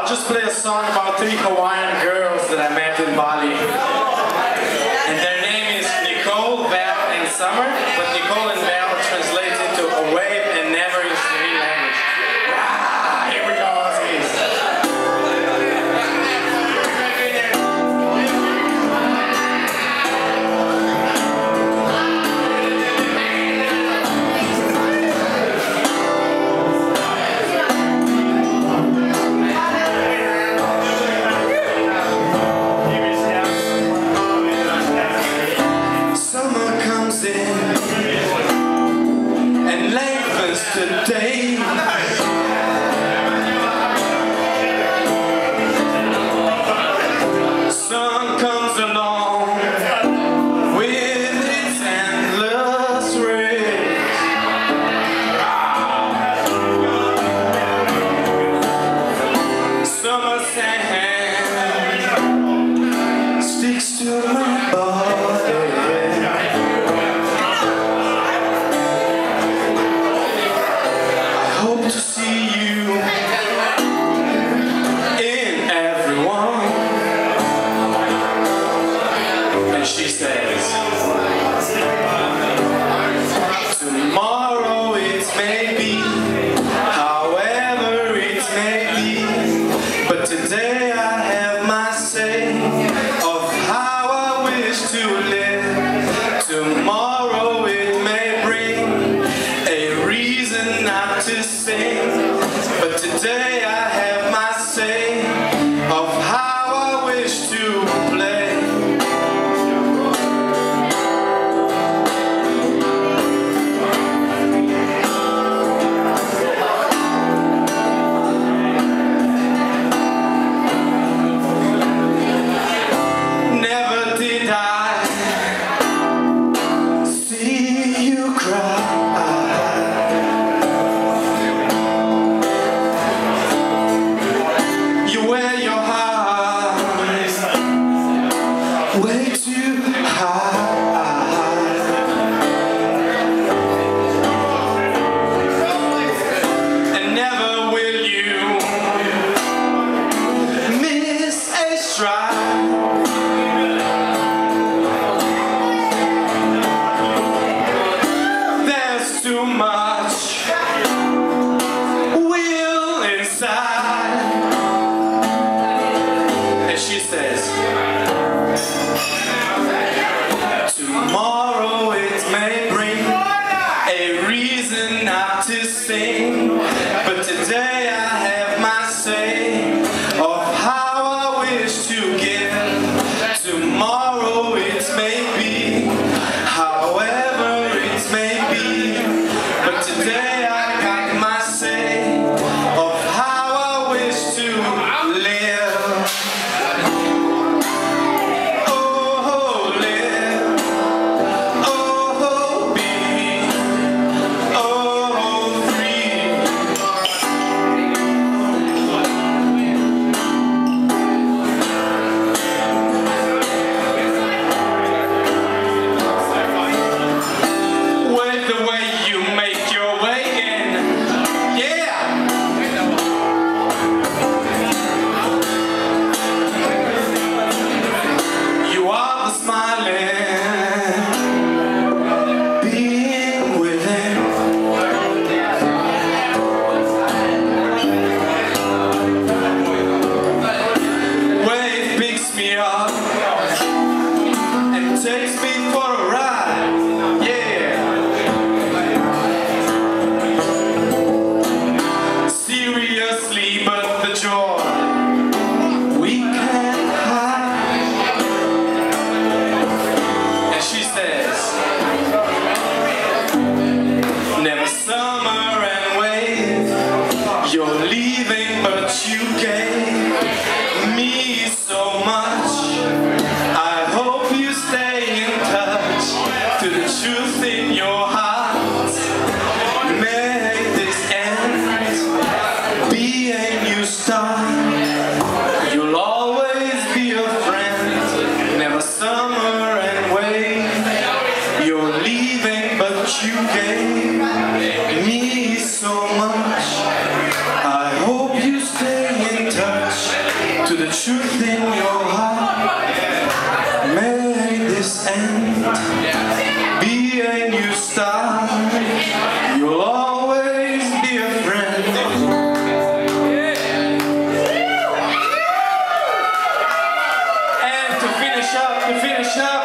I'll just play a song about 3 Hawaiian girls that I met in Bali. And their name is Nicole, Val, and Summer, but Nicole and Val translate into a wave and never in Slovenian language. Ah, here we go, today. Sun comes along with its endless rays. Summer's hand sticks to my body. To see you in everyone. And she says, tomorrow it may be, however it may be, but today I have my say of how I wish to live. Tomorrow it may bring a reason not to sing, but today I have my say of how I wish to play. Never did I see you cry. Way too high, and never will you miss a stride. There's too much will inside. And she says, tomorrow it may bring a reason not to sing, but today I have my say of how I wish to give. Tomorrow it may be, however it may be, but today I got my say of how I wish to live. Takes me for a ride, yeah. Seriously, but the joy we can't hide. And she says, never summer and wave. You're leaving, but you gave me so much. I hope you stay in touch to the truth in your heart. Make this end be a new start. You'll always be a friend. Never summer and wave. You're leaving, but you gave me so much. I hope you stay in touch truth in your heart. May this end be a new start. You'll always be a friend. And to finish up